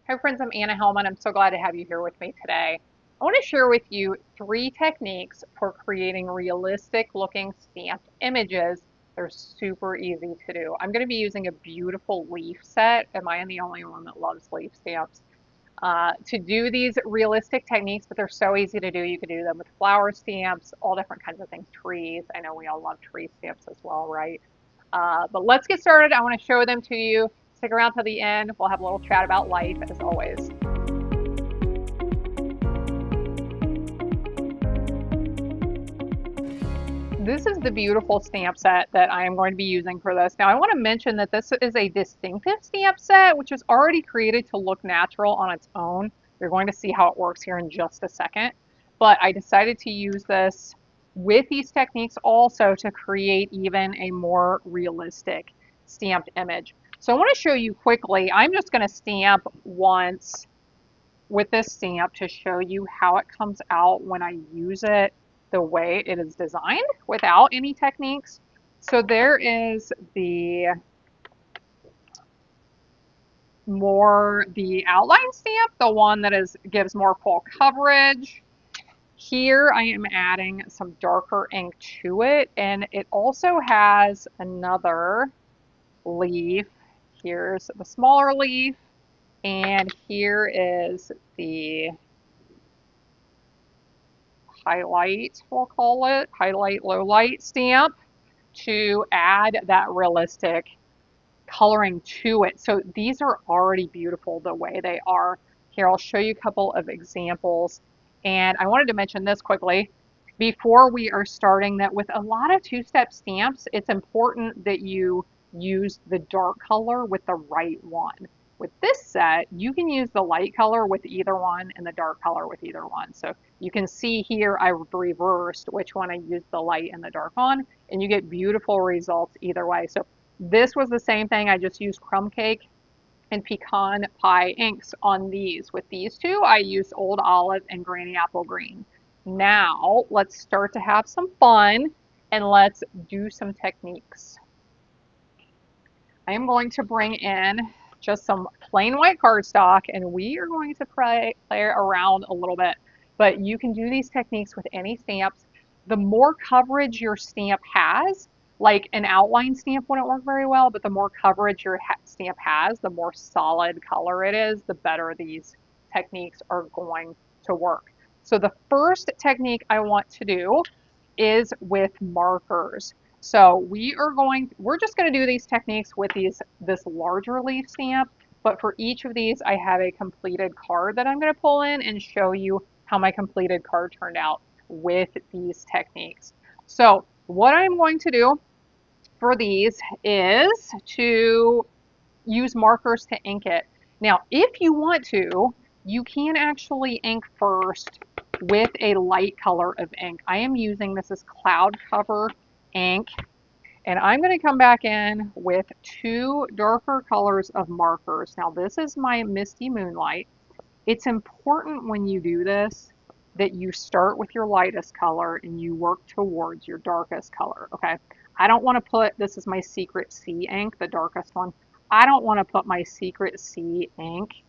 Hi friends, I'm Anna Helman. I'm so glad to have you here with me today. I want to share with you 3 techniques for creating realistic looking stamped images. They're super easy to do. I'm going to be using a beautiful leaf set. Am I the only one that loves leaf stamps? To do these realistic techniques, but they're so easy to do. You can do them with flower stamps, all different kinds of things, trees. I know we all love tree stamps as well, right? But let's get started. I want to show them to you. Stick around till the end. We'll have a little chat about life as always. This is the beautiful stamp set that I am going to be using for this. Now I want to mention that this is a distinctive stamp set, which is already created to look natural on its own. You're going to see how it works here in just a second. But I decided to use this with these techniques also to create even a more realistic stamped image. So I want to show you quickly. I'm just going to stamp once with this stamp to show you how it comes out when I use it the way it is designed without any techniques. So there is the outline stamp, the one that gives more full coverage. Here I am adding some darker ink to it, and it also has another leaf. Here's the smaller leaf, and here is the highlight, we'll call it, highlight low light stamp to add that realistic coloring to it. So these are already beautiful the way they are. Here, I'll show you a couple of examples. And I wanted to mention this quickly before we are starting that with a lot of two-step stamps, it's important that you use the dark color with the right one. With this set, you can use the light color with either one and the dark color with either one. So you can see here I reversed which one I used the light and the dark on, and you get beautiful results either way. So this was the same thing. I just used crumb cake and pecan pie inks on these. With these two, I used Old Olive and Granny Apple Green. Now, let's start to have some fun and let's do some techniques. I am going to bring in just some plain white cardstock and we are going to play around a little bit. But you can do these techniques with any stamps. The more coverage your stamp has, like an outline stamp wouldn't work very well, but the more coverage your stamp has, the more solid color it is, the better these techniques are going to work. So the first technique I want to do is with markers. So we're just going to do these techniques with this larger leaf stamp, but for each of these I have a completed card that I'm going to pull in and show you how my completed card turned out with these techniques. So what I'm going to do for these is to use markers to ink it. Now, if you want to, you can actually ink first with a light color of ink. I am using this as cloud cover ink, and I'm going to come back in with 2 darker colors of markers. Now, this is my Misty Moonlight. It's important when you do this that you start with your lightest color and you work towards your darkest color, okay? I don't want to put, this is my Secret Sea ink, the darkest one. I don't want to put my Secret Sea ink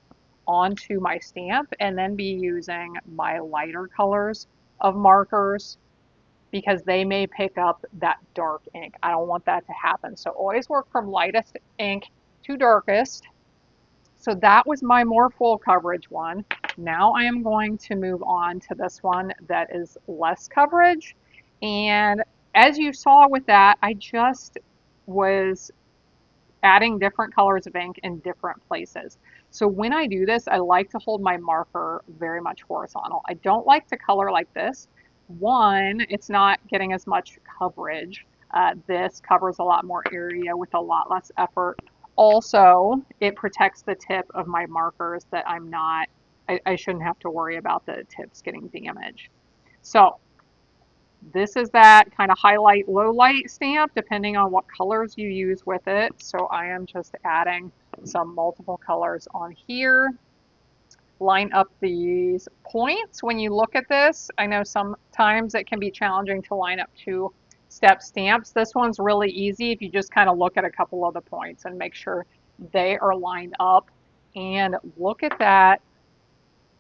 onto my stamp and then be using my lighter colors of markers because they may pick up that dark ink. I don't want that to happen. So always work from lightest ink to darkest. So that was my more full coverage one. Now I am going to move on to this one that is less coverage. And as you saw with that, I just was adding different colors of ink in different places. So when I do this, I like to hold my marker very much horizontal. I don't like to color like this. One, it's not getting as much coverage. This covers a lot more area with a lot less effort. Also, it protects the tip of my markers that I shouldn't have to worry about the tips getting damaged. So this is that kind of highlight low light stamp depending on what colors you use with it. So I am just adding some multiple colors on here. Line up these points when you look at this. I know sometimes it can be challenging to line up 2-step stamps. This one's really easy if you just kind of look at a couple of the points and make sure they are lined up And look at that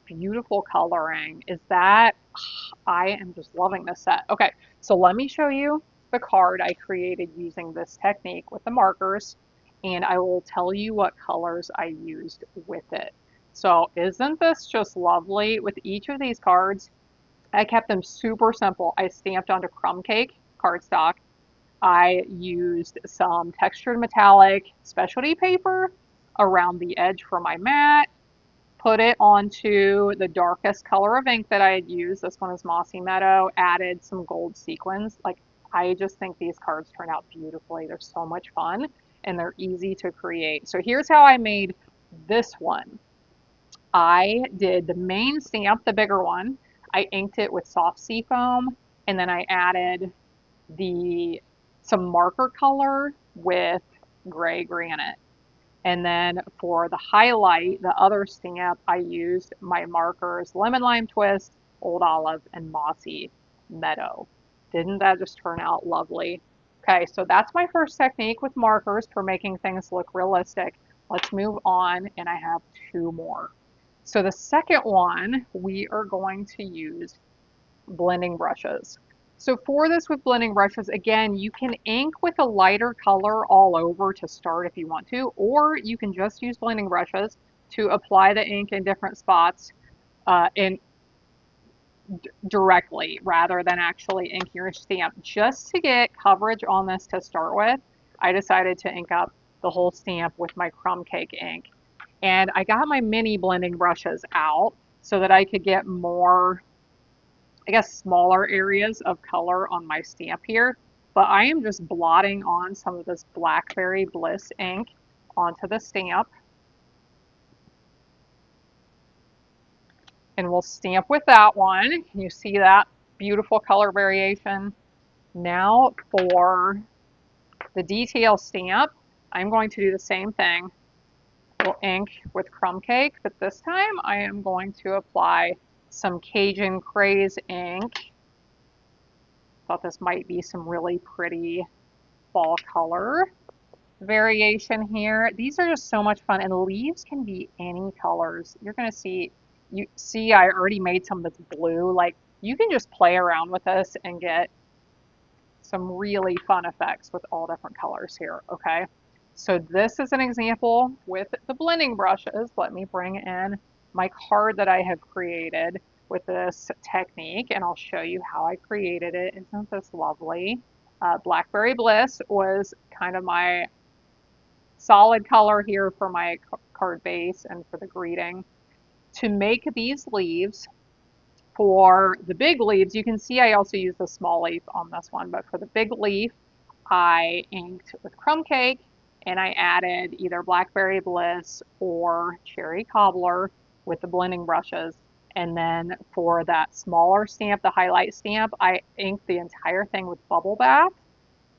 beautiful coloring. Is that, I am just loving this set. Okay, so let me show you the card I created using this technique with the markers, and I will tell you what colors I used with it. So isn't this just lovely? With each of these cards, I kept them super simple. I stamped onto crumb cake cardstock. I used some textured metallic specialty paper around the edge for my mat, put it onto the darkest color of ink that I had used. This one is Mossy Meadow, added some gold sequins. Like, I just think these cards turn out beautifully. They're so much fun and they're easy to create. So here's how I made this one. I did the main stamp, the bigger one. I inked it with soft sea foam, and then I added the some marker color with gray granite. And then for the highlight, the other stamp, I used my markers Lemon Lime Twist, Old Olive, and Mossy Meadow. Didn't that just turn out lovely? Okay, so that's my first technique with markers for making things look realistic. Let's move on, and I have two more. So the second one, we are going to use blending brushes. So for this with blending brushes, again, you can ink with a lighter color all over to start if you want to, or you can just use blending brushes to apply the ink in different spots in directly rather than actually inking your stamp. Just to get coverage on this to start with, I decided to ink up the whole stamp with my crumb cake ink. And I got my mini blending brushes out so that I could get more, I guess, smaller areas of color on my stamp here. But I am just blotting on some of this Blackberry Bliss ink onto the stamp. And we'll stamp with that one. You see that beautiful color variation? Now for the detail stamp, I'm going to do the same thing. We'll ink with crumb cake, but this time I am going to apply some Cajun Craze ink. Thought this might be some really pretty fall color variation here. These are just so much fun, and the leaves can be any colors. You're gonna see, you see I already made some that's blue. Like, you can just play around with this and get some really fun effects with all different colors here, okay? So this is an example with the blending brushes. Let me bring in my card that I have created with this technique, and I'll show you how I created it. Isn't this lovely? Blackberry Bliss was kind of my solid color here for my card base and for the greeting. To make these leaves, for the big leaves, you can see I also used a small leaf on this one, but for the big leaf, I inked with crumb cake and I added either Blackberry Bliss or Cherry Cobbler with the blending brushes. And then for that smaller stamp, the highlight stamp, I inked the entire thing with Bubble Bath,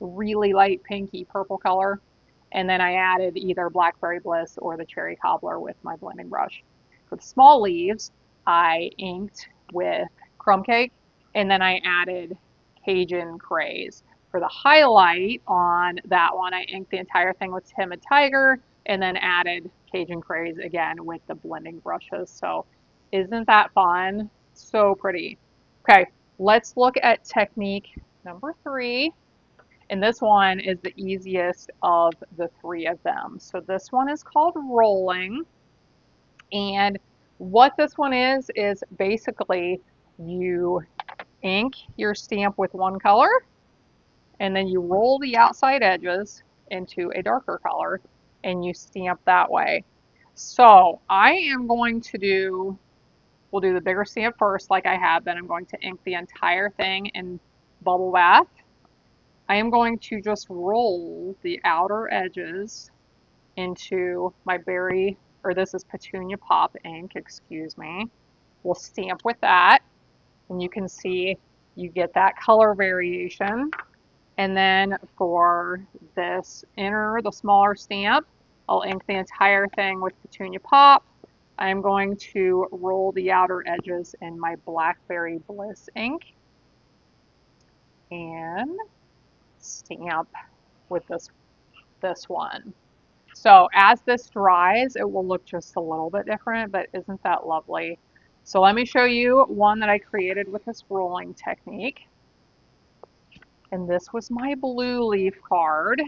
really light pinky purple color. And then I added either Blackberry Bliss or the Cherry Cobbler with my blending brush. For the small leaves, I inked with crumb cake and then I added Cajun Craze. For the highlight on that one, I inked the entire thing with Timid Tiger and then added Cajun Craze again with the blending brushes. So isn't that fun? So pretty. Okay, let's look at technique number 3. And this one is the easiest of the 3 of them. So this one is called rolling. And what this one is basically you ink your stamp with one color and then you roll the outside edges into a darker color and you stamp that way. So I am going to do, we'll do the bigger stamp first like I have, then I'm going to ink the entire thing in Bubble Bath. I am going to just roll the outer edges into my berry, or this is Petunia Pop ink, excuse me. We'll stamp with that, and you can see you get that color variation. And then for this inner, the smaller stamp, I'll ink the entire thing with Petunia Pop. I'm going to roll the outer edges in my Blackberry Bliss ink and stamp with this one. So as this dries, it will look just a little bit different, but isn't that lovely? So let me show you one that I created with this rolling technique. And this was my blue leaf card.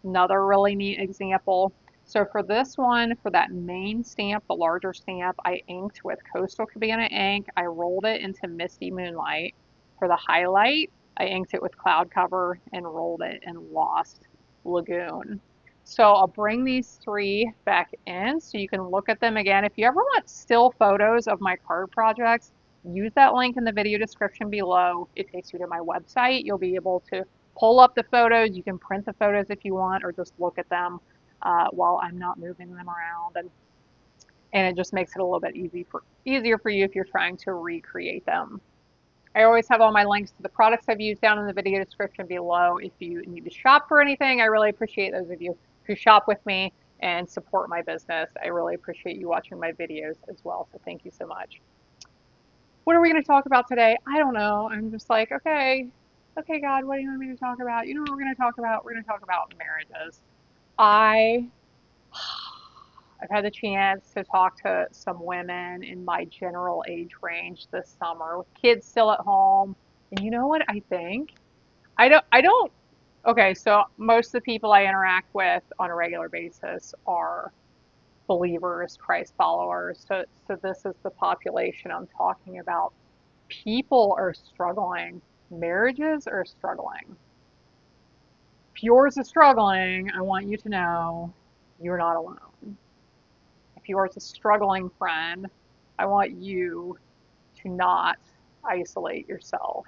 Another really neat example. So for this one, for that main stamp, the larger stamp, I inked with Coastal Cabana ink. I rolled it into Misty Moonlight. For the highlight, I inked it with Cloud Cover and rolled it in Lost Lagoon. So I'll bring these three back in so you can look at them again. If you ever want still photos of my card projects, use that link in the video description below. It takes you to my website. You'll be able to pull up the photos. You can print the photos if you want, or just look at them while I'm not moving them around. And it just makes it a little bit easier for you if you're trying to recreate them. I always have all my links to the products I've used down in the video description below. If you need to shop for anything, I really appreciate those of you who shop with me and support my business. I really appreciate you watching my videos as well, so thank you so much. What are we going to talk about today? I don't know. I'm just like, okay, God, what do you want me to talk about? You know what we're going to talk about? We're going to talk about marriages. I I've had the chance to talk to some women in my general age range this summer with kids still at home. And you know what I think? I don't okay, so most of the people I interact with on a regular basis are believers, Christ followers. So this is the population I'm talking about. People are struggling. Marriages are struggling. If yours is struggling, I want you to know you're not alone. If yours is struggling, friend, I want you to not isolate yourself.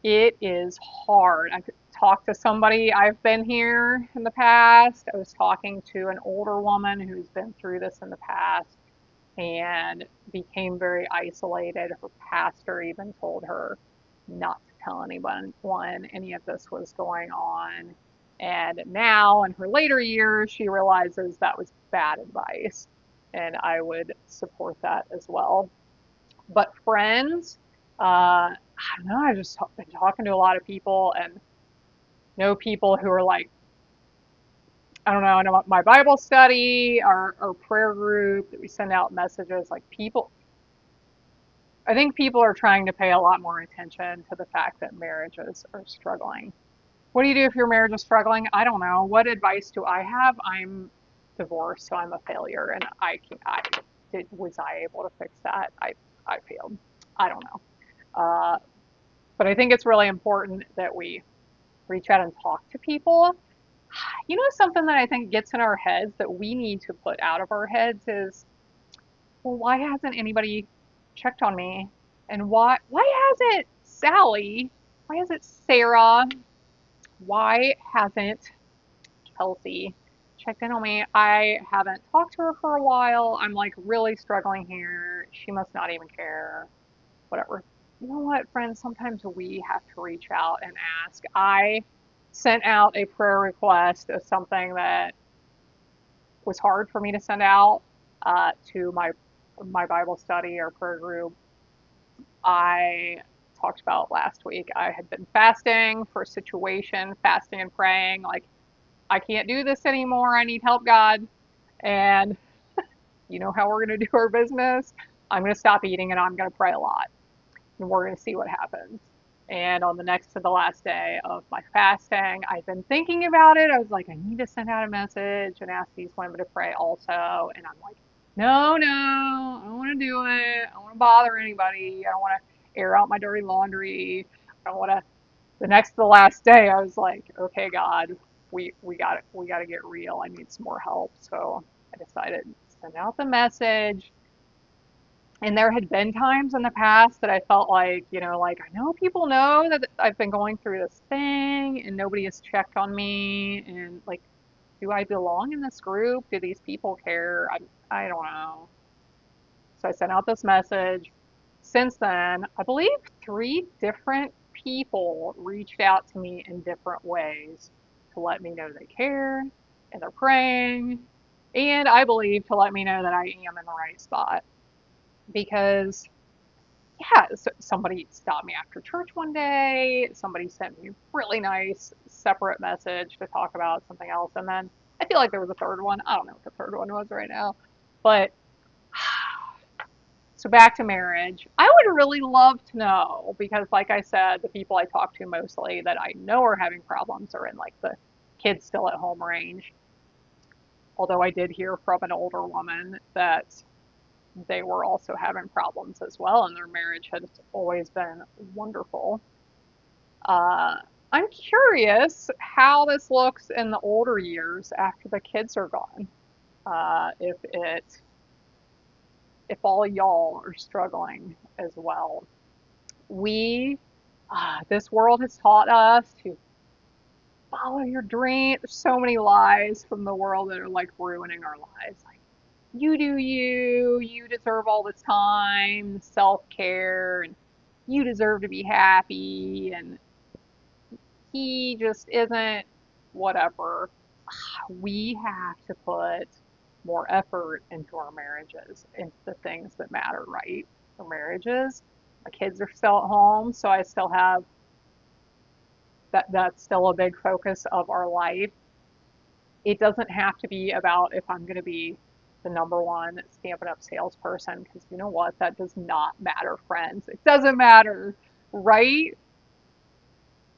It is hard. I could talk to somebody. I've been here in the past. I was talking to an older woman who's been through this in the past and became very isolated. Her pastor even told her not to tell anyone when any of this was going on. And now, in her later years, she realizes that was bad advice. And I would support that as well. But friends, I don't know, I've just been talking to a lot of people and know people who are like, I know my Bible study, our prayer group that we send out messages, like people, I think people are trying to pay a lot more attention to the fact that marriages are struggling. What do you do if your marriage is struggling? I don't know. What advice do I have? I'm divorced, so I'm a failure, and was I able to fix that? I failed. I don't know. But I think it's really important that we reach out and talk to people. You know, something that I think gets in our heads that we need to put out of our heads is, well, why hasn't anybody checked on me? And why hasn't Sally? Why hasn't Sarah? Why hasn't Kelsey checked in on me? I haven't talked to her for a while. I'm like really struggling here. She must not even care. Whatever. You know what, friends? Sometimes we have to reach out and ask. I sent out a prayer request of something that was hard for me to send out to my Bible study or prayer group. I talked about last week. I had been fasting for a situation, fasting and praying, like, I can't do this anymore. I need help, God. And you know how we're going to do our business? I'm going to stop eating and I'm going to pray a lot. And we're going to see what happens. And on the next to the last day of my fasting, I've been thinking about it. I was like, I need to send out a message and ask these women to pray also. And I'm like, no, I don't want to do it. I don't want to bother anybody. I don't want to air out my dirty laundry. I don't want to. The next to the last day, I was like, okay, God, we got to get real. I need some more help. So I decided to send out the message. And there had been times in the past that I felt like, like I know people know that I've been going through this thing and nobody has checked on me. And like, do I belong in this group? Do these people care? I don't know. So I sent out this message. Since then, I believe three different people reached out to me in different ways to let me know they care and they're praying. And I believe to let me know that I am in the right spot because yeah, so somebody stopped me after church one day. Somebody sent me a really nice separate message to talk about something else. And then I feel like there was a third one. I don't know what the third one was right now. But so back to marriage. I would really love to know because, like I said, the people I talk to mostly that I know are having problems are in like the kids still at home range. Although I did hear from an older woman that they were also having problems as well, and their marriage has always been wonderful. Uh, I'm curious how this looks in the older years after the kids are gone. If all y'all are struggling as well. We, this world has taught us to follow your dream. There's so many lies from the world that are like ruining our lives. Like, you do you, you deserve all this time, self care, and you deserve to be happy, and he just isn't whatever. We have to put more effort into our marriages, into the things that matter, right? For marriages. My kids are still at home, so I still have that's still a big focus of our life. It doesn't have to be about if I'm going to be the number one Stampin' Up salesperson, because you know what? That does not matter, friends. It doesn't matter, right?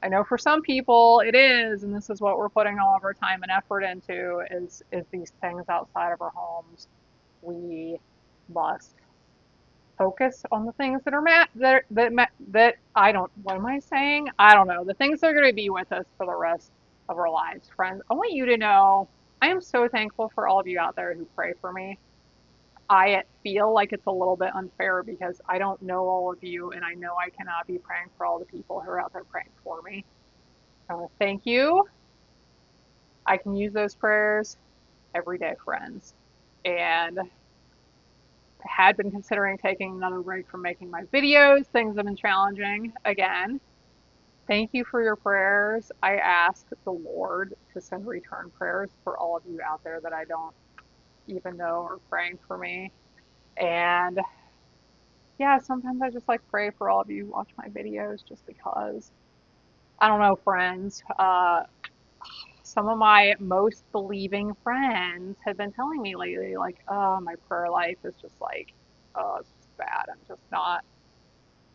I know for some people it is, and this is what we're putting all of our time and effort into is these things outside of our homes. We must focus on the things that are that I don't. What am I saying? I don't know. The things that are going to be with us for the rest of our lives, friends. I want you to know I am so thankful for all of you out there who pray for me. I feel like it's a little bit unfair because I don't know all of you, and I know I cannot be praying for all the people who are out there praying for me. Thank you. I can use those prayers every day, friends. And I had been considering taking another break from making my videos. Things have been challenging again. Thank you for your prayers. I ask the Lord to send return prayers for all of you out there that I don't even know are praying for me. And yeah, sometimes I just like pray for all of you who watch my videos just because. I don't know, friends. Some of my most believing friends have been telling me lately, like, oh, my prayer life is just like, oh, it's just bad. I'm just not.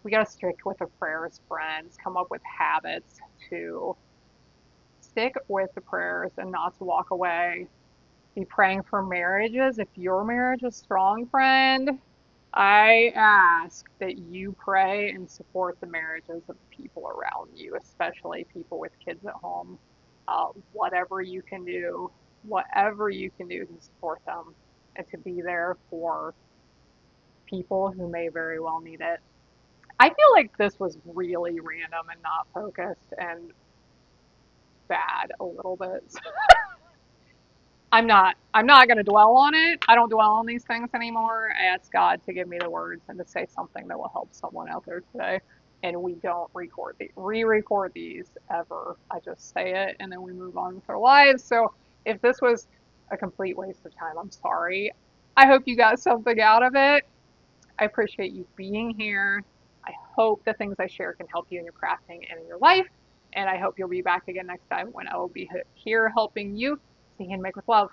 We got to stick with the prayers, friends. Come up with habits to stick with the prayers and not to walk away. Be praying for marriages. If your marriage is strong, friend, I ask that you pray and support the marriages of the people around you, especially people with kids at home. Whatever you can do, whatever you can do to support them and to be there for people who may very well need it. I feel like this was really random and not focused and bad a little bit. I'm not going to dwell on it. I don't dwell on these things anymore. I ask God to give me the words and to say something that will help someone out there today. And we don't re-record these ever. I just say it and then we move on with our lives. So if this was a complete waste of time, I'm sorry. I hope you got something out of it. I appreciate you being here. I hope the things I share can help you in your crafting and in your life. And I hope you'll be back again next time when I will be here helping you sing and make with love.